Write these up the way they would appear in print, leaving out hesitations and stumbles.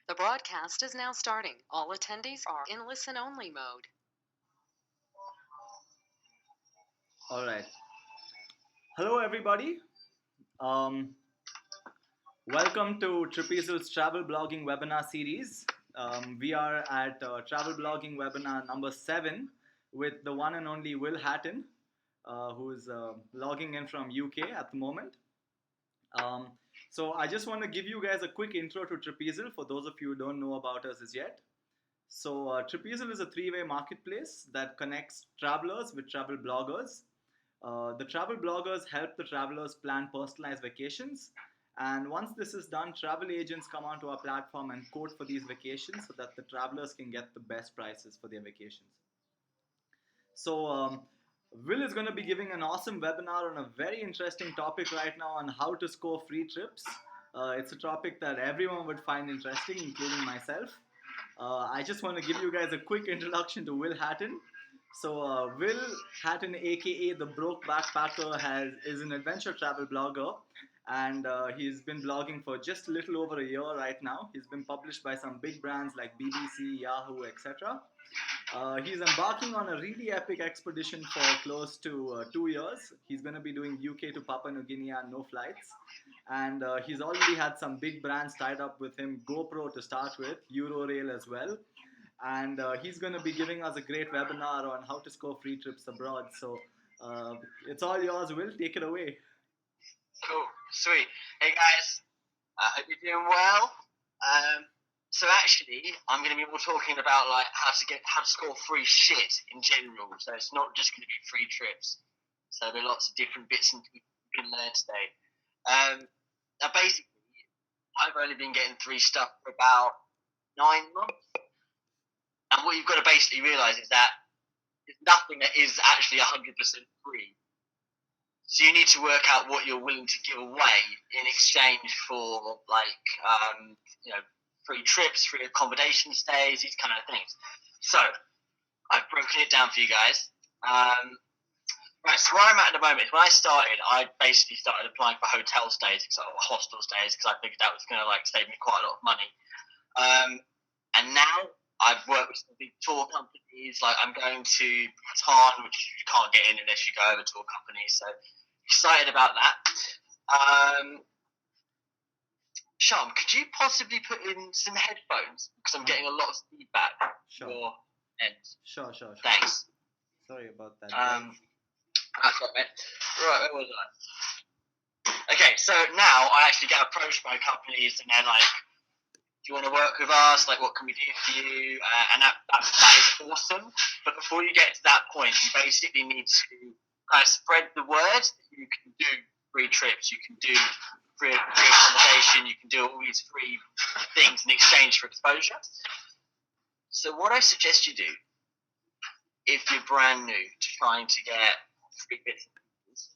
The broadcast is now starting. All attendees are in listen-only mode. All right. Hello, everybody. Um, Welcome to Trapezoid's travel blogging webinar series. We are at travel blogging webinar number 7 with the one and only Will Hatton, who is logging in from UK at the moment. Um, so I just want to give you guys a quick intro to Trapezoid for those of you who don't know about us as yet. So Trapezoid is a three-way marketplace that connects travelers with travel bloggers. The travel bloggers help the travelers plan personalized vacations. And once this is done, travel agents come onto our platform and quote for these vacations so that the travelers can get the best prices for their vacations. So, Will is going to be giving an awesome webinar on a very interesting topic right now on how to score free trips. It's a topic that everyone would find interesting, including myself. I just want to give you guys a quick introduction to Will Hatton. So, Will Hatton, aka the Broke Backpacker, is an adventure travel blogger, and he's been blogging for just a little over a year right now. He's been published by some big brands like BBC, Yahoo, etc. He's embarking on a really epic expedition for close to 2 years. He's going to be doing UK to Papua New Guinea and no flights. And he's already had some big brands tied up with him, GoPro to start with, Eurorail as well. And he's going to be giving us a great webinar on how to score free trips abroad. So it's all yours, Will. Take it away. Cool, sweet. Hey guys, I hope you're doing well. So actually, I'm going to be more talking about like how to score free shit in general. So it's not just going to be free trips. So there'll be lots of different bits and pieces you can learn today. Now basically, I've only been getting free stuff for about 9 months, and what you've got to basically realise is that there's nothing that is actually 100% free. So you need to work out what you're willing to give away in exchange for, like, free trips, free accommodation stays, these kind of things. So I've broken it down for you guys. Right, so where I'm at the moment is when I started, I basically started applying for hotel stays, or hostel stays, because I figured that was going to like save me quite a lot of money. And now I've worked with some big tour companies. Like I'm going to Hatton, which you can't get in unless you go over tour companies. So excited about that. Sham, could you possibly put in some headphones? Because I'm getting a lot of feedback. Sure. Your end. Sure. Thanks. Sorry about that. That's right, mate. Right, where was I? Okay, so now I actually get approached by companies and they're like, do you want to work with us? Like, what can we do for you? And that is awesome. But before you get to that point, you basically need to spread the word that you can do free trips, you can do free accommodation, you can do all these free things in exchange for exposure. So what I suggest you do, if you're brand new to trying to get free bits and pieces,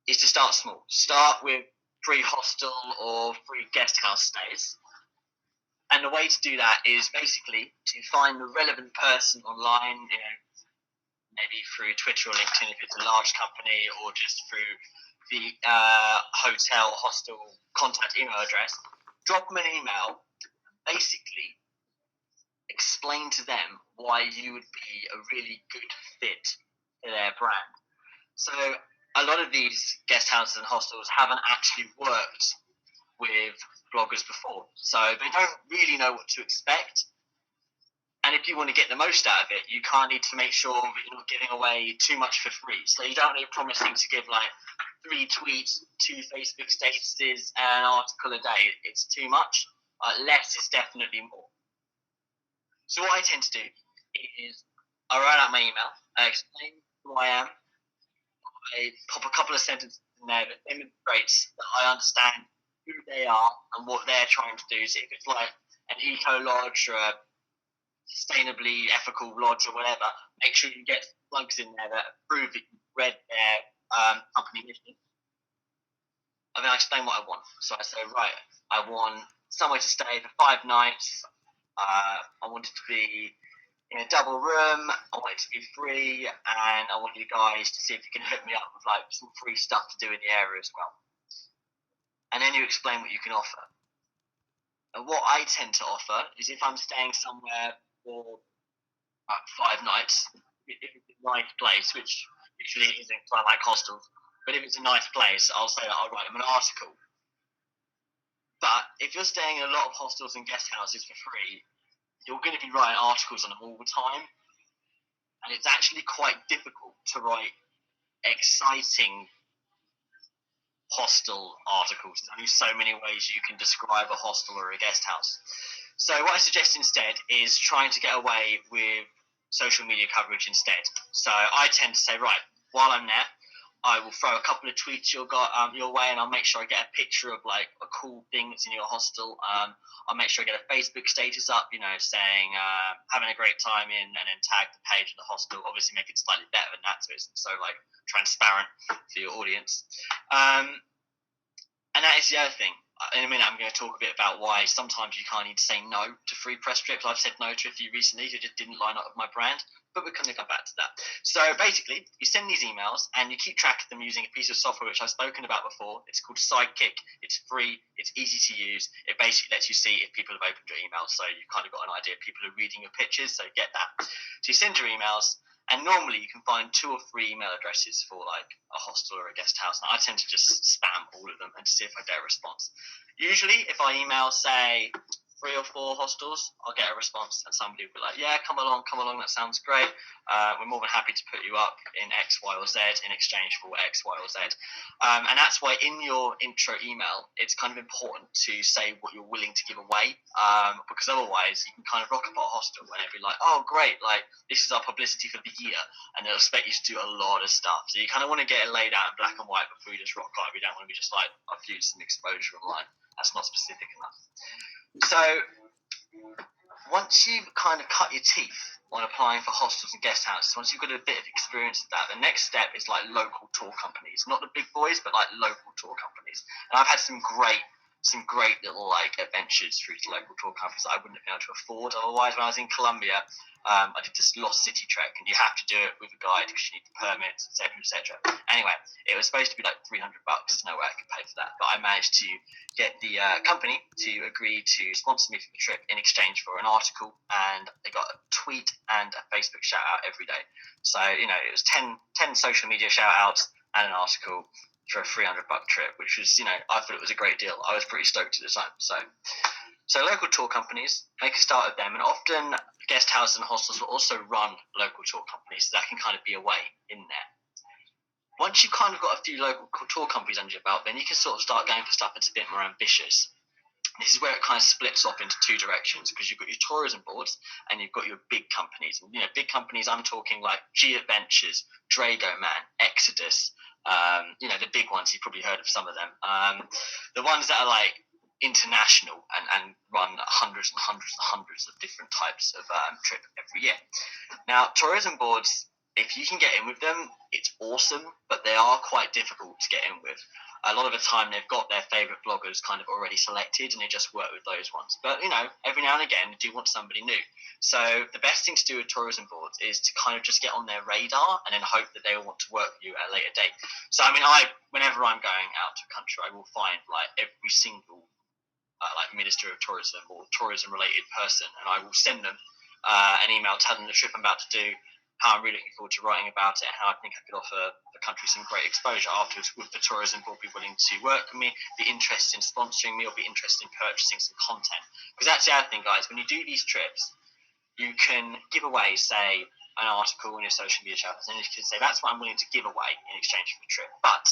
is to start small. Start with free hostel or free guest house stays. And the way to do that is basically to find the relevant person online, maybe through Twitter or LinkedIn if it's a large company, or just through the hotel, hostel contact email address. Drop them an email, basically explain to them why you would be a really good fit for their brand. So a lot of these guest houses and hostels haven't actually worked with bloggers before, so they don't really know what to expect. And if you want to get the most out of it, you kind of need to make sure that you're not giving away too much for free. So you don't need promising to give like 3 tweets, 2 Facebook statuses, and an article a day. It's too much. Less is definitely more. So what I tend to do is I write out my email, I explain who I am, I pop a couple of sentences in there that demonstrates that I understand who they are and what they're trying to do. So if it's like an eco lodge or a sustainably ethical lodge or whatever, make sure you get plugs in there that prove that you've read their company mission. And then I explain what I want. So I say, right, I want somewhere to stay for 5 nights. I want it to be in a double room. I want it to be free, and I want you guys to see if you can hook me up with like some free stuff to do in the area as well. And then you explain what you can offer. And what I tend to offer is if I'm staying somewhere for 5 nights, if it's a nice place, which usually it isn't, because I like hostels, but if it's a nice place, I'll say that I'll write them an article. But if you're staying in a lot of hostels and guest houses for free, you're going to be writing articles on them all the time, and it's actually quite difficult to write exciting hostel articles. There's only so many ways you can describe a hostel or a guest house. So what I suggest instead is trying to get away with social media coverage instead. So I tend to say, right, while I'm there, I will throw a couple of tweets your way, and I'll make sure I get a picture of like a cool thing that's in your hostel. I'll make sure I get a Facebook status up, saying having a great time in, and then tag the page of the hostel. Obviously, make it slightly better than that, so it's so like transparent for your audience. And that is the other thing. In a minute, I'm going to talk a bit about why sometimes you kind of need to say no to free press trips. I've said no to a few recently who just didn't line up with my brand, but we're going to come back to that. So basically, you send these emails and you keep track of them using a piece of software which I've spoken about before. It's called Sidekick. It's free. It's easy to use. It basically lets you see if people have opened your emails, so you've kind of got an idea if people are reading your pictures, so get that. So you send your emails, and normally you can find 2 or 3 email addresses for like a hostel or a guest house. And I tend to just spam all of them and see if I get a response. Usually, if I email, say, 3 or 4 hostels, I'll get a response, and somebody will be like, yeah, come along, that sounds great. We're more than happy to put you up in X, Y, or Z in exchange for X, Y, or Z. And that's why in your intro email, it's kind of important to say what you're willing to give away, because otherwise you can kind of rock up at a hostel and it'll be like, oh, great, like, this is our publicity for the year, and they'll expect you to do a lot of stuff. So you kind of want to get it laid out in black and white before you just rock up. You don't want to be just like, I've used some exposure online. That's not specific enough. So once you've kind of cut your teeth on applying for hostels and guest houses, once you've got a bit of experience with that, the next step is like local tour companies, not the big boys, but like local tour companies. And I've had some great little like adventures through local tour companies that I wouldn't have been able to afford otherwise. When I was in Colombia, I did this Lost City trek, and you have to do it with a guide because you need the permits, etc., etc. Anyway, it was supposed to be like $300. There's no way I could pay for that, but I managed to get the company to agree to sponsor me for the trip in exchange for an article, and they got a tweet and a Facebook shout out every day. So it was 10 social media shout outs and an article for a $300 trip, which was, I thought it was a great deal. I was pretty stoked at the time. So local tour companies, make a start of them, and often guest houses and hostels will also run local tour companies, so that can kind of be a way in there. Once you've kind of got a few local tour companies under your belt, then you can sort of start going for stuff that's a bit more ambitious. This is where it kind of splits off into 2 directions, because you've got your tourism boards and you've got your big companies. And, big companies, I'm talking like G Adventures, Dragoman, Exodus, the big ones, you've probably heard of some of them. The ones that are like international and run hundreds and hundreds and hundreds of different types of trip every year. Now, tourism boards, if you can get in with them, it's awesome, but they are quite difficult to get in with. A lot of the time, they've got their favourite bloggers kind of already selected, and they just work with those ones. But, every now and again, they do want somebody new. So the best thing to do with tourism boards is to kind of just get on their radar and then hope that they will want to work with you at a later date. So, whenever I'm going out to a country, I will find, like, every single Minister of Tourism or tourism-related person, and I will send them an email telling them the trip I'm about to do, how I'm really looking forward to writing about it, and how I think I could offer the country some great exposure afterwards. Would the tourism board be willing to work with me, be interested in sponsoring me, or be interested in purchasing some content? Because that's the other thing, guys. When you do these trips, you can give away, say, an article on your social media channels, and you can say, that's what I'm willing to give away in exchange for the trip. But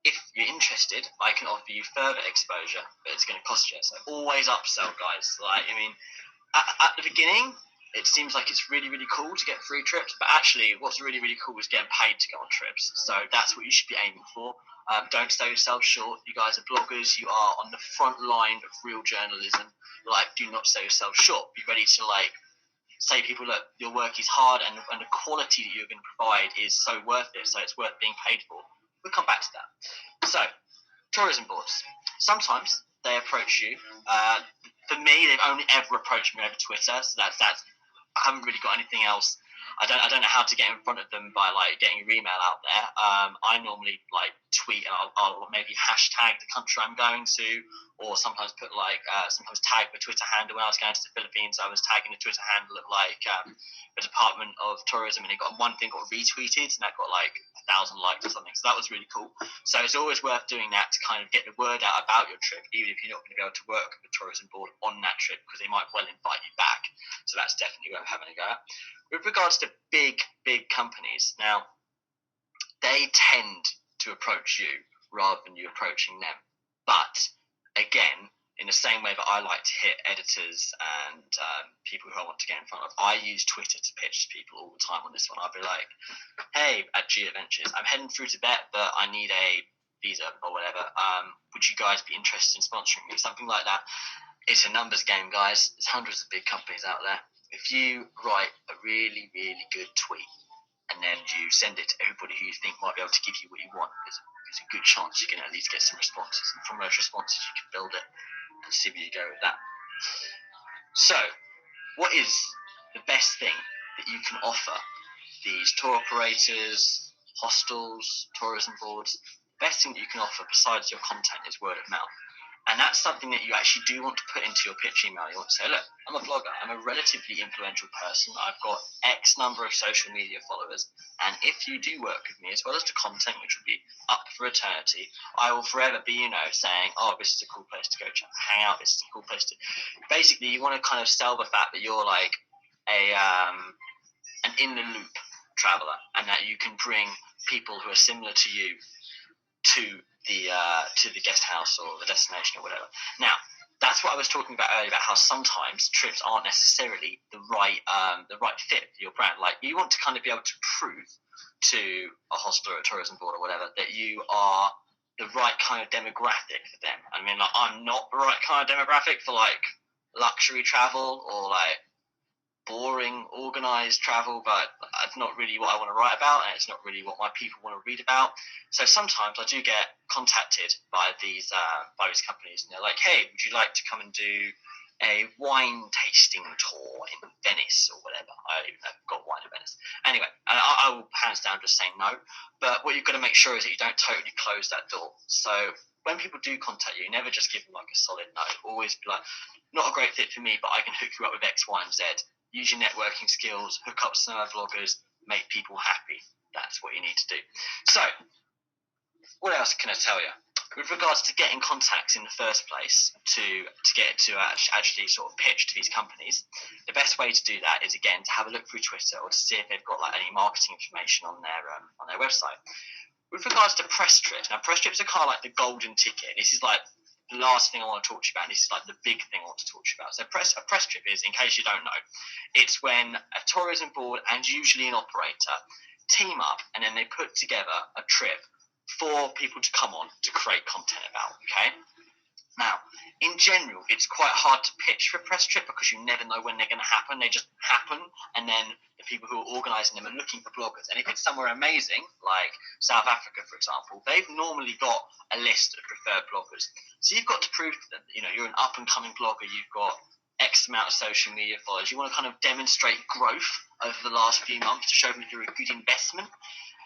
if you're interested, I can offer you further exposure, but it's going to cost you. So always upsell, guys. At the beginning, it seems like it's really, really cool to get free trips, but actually what's really, really cool is getting paid to go on trips. So that's what you should be aiming for. Don't sell yourself short. You guys are bloggers. You are on the front line of real journalism. Do not sell yourself short. Be ready to, say to people, look, your work is hard and the quality that you're going to provide is so worth it, so it's worth being paid for. We'll come back to that. So, tourism boards. Sometimes they approach you. For me, they've only ever approached me over Twitter, so that's I haven't really got anything else. I don't know how to get in front of them by getting your email out there. I normally tweet and I'll maybe hashtag the country I'm going to, or sometimes put sometimes tag the Twitter handle. When I was going to the Philippines, I was tagging the Twitter handle of the Department of Tourism, and one thing got retweeted and that got like 1,000 likes or something. So that was really cool. So it's always worth doing that to kind of get the word out about your trip, even if you're not going to be able to work with the tourism board on that trip, because they might well invite you back. So that's definitely worth having a go at. With regards to big companies, now they tend to approach you rather than you approaching them. But again, in the same way that I like to hit editors and people who I want to get in front of, I use Twitter to pitch to people all the time on this one. I'll be like, hey, at G Adventures, I'm heading through Tibet, but I need a visa or whatever. Would you guys be interested in sponsoring me? Something like that. It's a numbers game, guys. There's hundreds of big companies out there. If you write a really, really good tweet and then you send it to everybody who you think might be able to give you what you want, there's a good chance you can at least get some responses. And from those responses, you can build it and see where you go with that. So, what is the best thing that you can offer these tour operators, hostels, tourism boards? The best thing that you can offer besides your content is word of mouth. And that's something that you actually do want to put into your pitch email. You want to say, look, I'm a blogger. I'm a relatively influential person. I've got X number of social media followers. And if you do work with me, as well as the content, which will be up for eternity, I will forever be, saying, oh, this is a cool place to go hang out. This is a cool place to... Basically, you want to kind of sell the fact that you're like an in-the-loop traveler, and that you can bring people who are similar to you to the guest house or the destination or whatever. Now, that's what I was talking about earlier, about how sometimes trips aren't necessarily the right fit for your brand. Like, you want to kind of be able to prove to a hostel or a tourism board or whatever that you are the right kind of demographic for them. I mean, like, I'm not the right kind of demographic for like luxury travel or like boring, organised travel, but it's not really what I want to write about, and it's not really what my people want to read about. So sometimes I do get contacted by these companies, and they're like, hey, would you like to come and do a wine tasting tour in Venice or whatever? I don't even know if I've got wine in Venice. Anyway, I will hands down just say no, but what you've got to make sure is that you don't totally close that door. So when people do contact you, never just give them like a solid no. Always be like, not a great fit for me, but I can hook you up with X, Y, and Z. Use your networking skills, hook up some other bloggers, make people happy. That's what you need to do. So, what else can I tell you? With regards to getting contacts in the first place to get to actually sort of pitch to these companies, the best way to do that is, again, to have a look through Twitter or to see if they've got like any marketing information on their website. With regards to press trips, now press trips are kind of like the golden ticket. This is like the last thing I want to talk to you about, and this is like the big thing I want to talk to you about. So a press trip is, in case you don't know, it's when a tourism board and usually an operator team up and then they put together a trip for people to come on to create content about, okay? Now, in general, it's quite hard to pitch for a press trip because you never know when they're going to happen. They just happen, and then the people who are organising them are looking for bloggers. And if it's somewhere amazing, like South Africa, for example, they've normally got a list of preferred bloggers. So you've got to prove to them, you're an up-and-coming blogger, you've got X amount of social media followers. You want to kind of demonstrate growth over the last few months to show them that you're a good investment.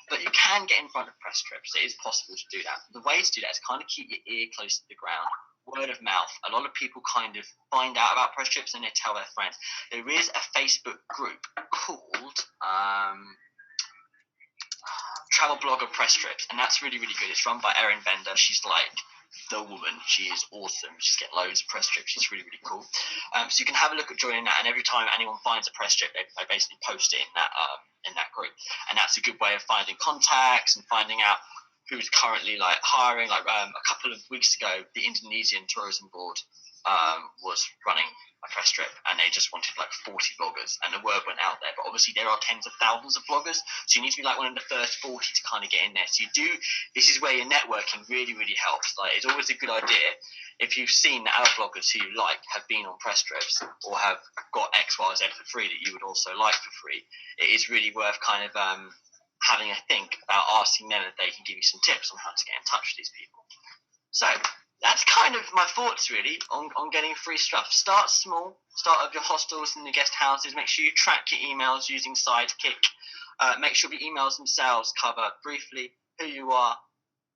But you can get in front of press trips. It is possible to do that. The way to do that is kind of keep your ear close to the ground. Word of mouth. A lot of people kind of find out about press trips and they tell their friends. There is a Facebook group called Travel Blogger Press Trips, and that's really, really good. It's run by Erin Bender. She's like the woman. She is awesome. She's get loads of press trips. She's really, really cool. So you can have a look at joining that, and every time anyone finds a press trip, they basically post it in that group, and that's a good way of finding contacts and finding out who's currently like hiring. Like a couple of weeks ago, the Indonesian Tourism Board was running a press trip, and they just wanted like 40 bloggers, and the word went out there. But obviously, there are tens of thousands of bloggers, so you need to be like one of the first 40 to kind of get in there. So this is where your networking really, really helps. Like, it's always a good idea if you've seen that other bloggers who you like have been on press trips or have got X, Y, Z for free that you would also like for free. It is really worth kind of having a think about asking them if they can give you some tips on how to get in touch with these people. So that's kind of my thoughts really on getting free stuff. Start small, start with your hostels and your guest houses. Make sure you track your emails using Sidekick. Make sure the emails themselves cover briefly who you are,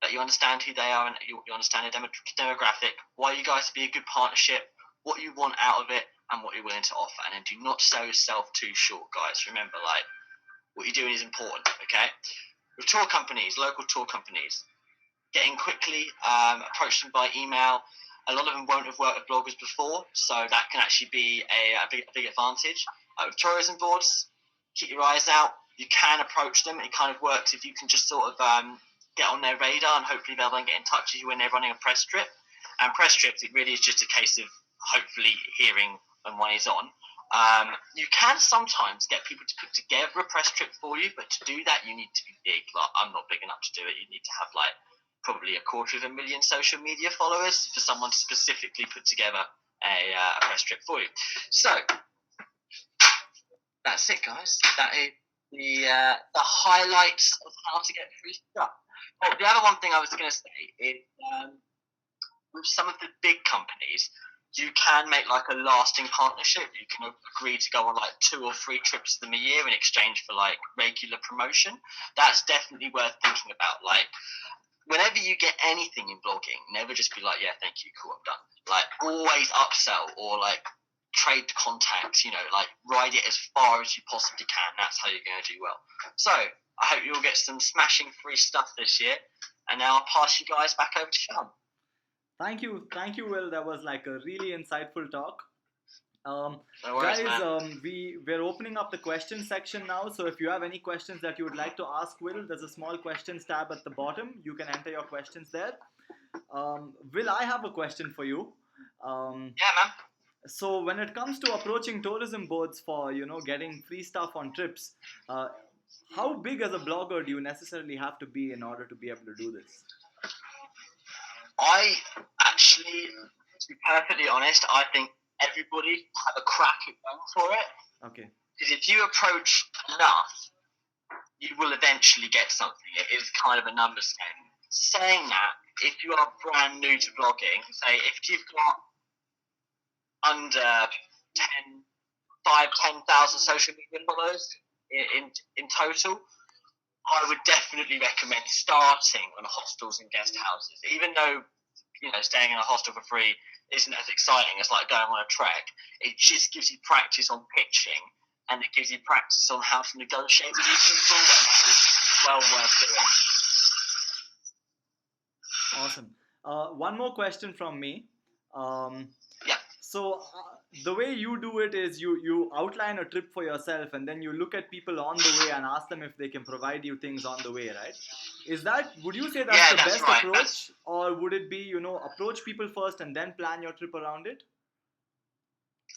that you understand who they are and you understand their demographic, why you guys be a good partnership, what you want out of it, and what you're willing to offer. And then do not sell yourself too short, guys. Remember, like, what you're doing is important, okay? With tour companies, local tour companies, get in quickly, approach them by email. A lot of them won't have worked with bloggers before, so that can actually be a big advantage. With tourism boards, keep your eyes out. You can approach them. It kind of works if you can just sort of get on their radar, and hopefully they'll then get in touch with you when they're running a press trip. And press trips, it really is just a case of hopefully hearing when one is on. You can sometimes get people to put together a press trip for you, but to do that, you need to be big. Like, I'm not big enough to do it. You need to have like probably 250,000 social media followers for someone to specifically put together a press trip for you. So that's it, guys. That is the highlights of how to get free stuff. Oh, the other one thing I was going to say is with some of the big companies, you can make like a lasting partnership. You can agree to go on like 2 or 3 trips to them a year in exchange for like regular promotion. That's definitely worth thinking about. Like, whenever you get anything in blogging, never just be like, yeah, thank you, cool, I'm done. Like, always upsell or like trade contacts, like ride it as far as you possibly can. That's how you're going to do well. So I hope you'll get some smashing free stuff this year. And now I'll pass you guys back over to Sean. Thank you, Will. That was like a really insightful talk. No worries, guys, we're opening up the question section now. So if you have any questions that you would like to ask Will, there's a small questions tab at the bottom. You can enter your questions there. Will, I have a question for you. Yeah, man. So when it comes to approaching tourism boards for getting free stuff on trips, how big as a blogger do you necessarily have to be in order to be able to do this? I actually, to be perfectly honest, I think everybody have a crack at going for it. Okay. Because if you approach enough, you will eventually get something. It is kind of a numbers game. Saying that, if you are brand new to blogging, say if you've got under 10,000 social media followers in total, I would definitely recommend starting on hostels and guest houses. Even though, staying in a hostel for free isn't as exciting as like going on a trek, it just gives you practice on pitching, and it gives you practice on how to negotiate with these people, and that is well worth doing. Awesome. One more question from me. Yeah. So the way you do it is you outline a trip for yourself, and then you look at people on the way and ask them if they can provide you things on the way, right? Would you say that's the best right. approach? Or would it be, approach people first and then plan your trip around it?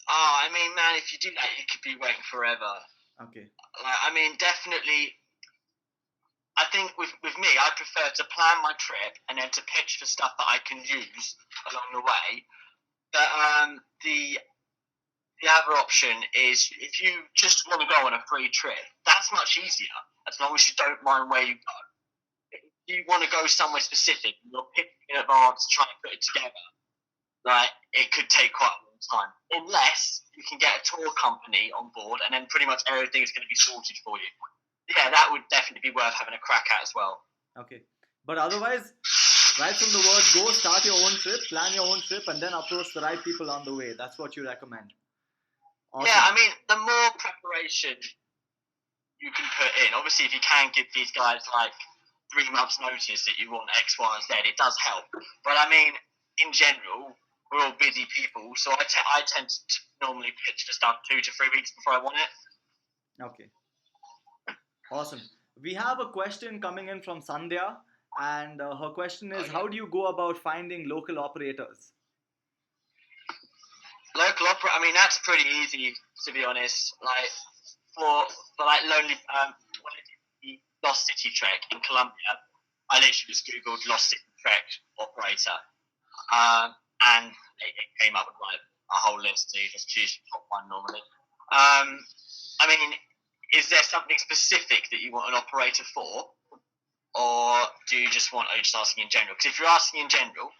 I mean, man, if you do that, you could be waiting forever. Okay. I mean, definitely, I think with me, I prefer to plan my trip and then to pitch for stuff that I can use along the way. But the other option is if you just want to go on a free trip, that's much easier as long as you don't mind where you go. If you want to go somewhere specific, you're pitching in advance, trying to put it together, like, it could take quite a long time. Unless you can get a tour company on board and then pretty much everything is going to be sorted for you. Yeah, that would definitely be worth having a crack at as well. Okay. But otherwise, right from the word go, start your own trip, plan your own trip, and then approach the right people on the way. That's what you recommend. Awesome. Yeah, I mean, the more preparation you can put in, obviously if you can give these guys like 3 months notice that you want X, Y, and Z, it does help. But I mean, in general, we're all busy people, so I tend to normally pitch for stuff 2 to 3 weeks before I want it. Okay. Awesome. We have a question coming in from Sandhya, and her question is, how do you go about finding local operators? I mean, that's pretty easy, to be honest. Like, for like lonely, when I did the Lost City Trek in Colombia, I literally just Googled Lost City Trek operator, and it came up with like a whole list, so you just choose the top one normally. I mean, is there something specific that you want an operator for, or do you just want, are you just asking in general? Because if you're asking in general,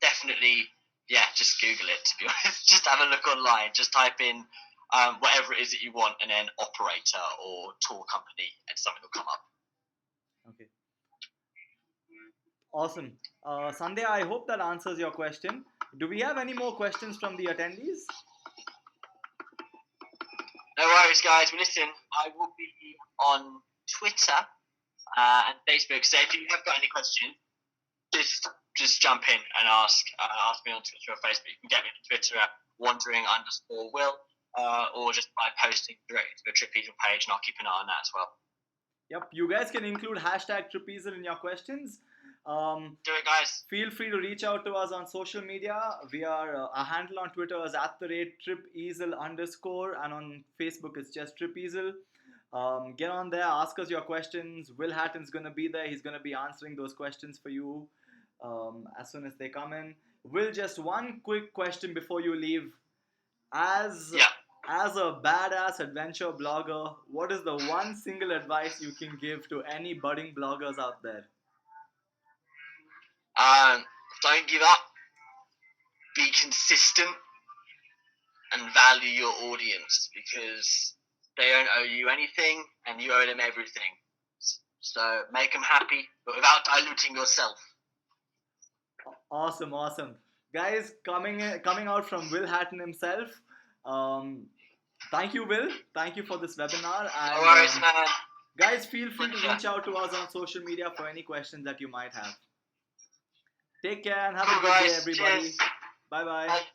definitely, yeah, just Google it, to be honest. Just have a look online, just type in whatever it is that you want, and then operator or tour company, and something will come up. Okay. Awesome. Sunday, I hope that answers your question. Do we have any more questions from the attendees? No worries, guys. Well, listen, I will be on Twitter and Facebook. So if you have got any questions, just jump in and ask me on Twitter or Facebook. You can get me on Twitter at wandering_will, or just by posting directly to the Trapezial page, and I'll keep an eye on that as well. Yep, you guys can include hashtag Trapezial in your questions. Do it, guys. Feel free to reach out to us on social media. We are our handle on Twitter is @TripEasel_, and on Facebook it's just TripEasel. Get on there, ask us your questions. Will Hatton's gonna be there. He's gonna be answering those questions for you as soon as they come in. Will, just one quick question before you leave. As a badass adventure blogger, what is the one single advice you can give to any budding bloggers out there? Don't give up. Be consistent and value your audience, because they don't owe you anything and you owe them everything. So make them happy, but without diluting yourself. Awesome. Guys, coming out from Will Hatton himself. Thank you, Will. Thank you for this webinar. And, No worries, man. guys, feel free to reach out to us on social media for any questions that you might have. Take care and have a good day, everybody. Cheers. Bye-bye. Bye.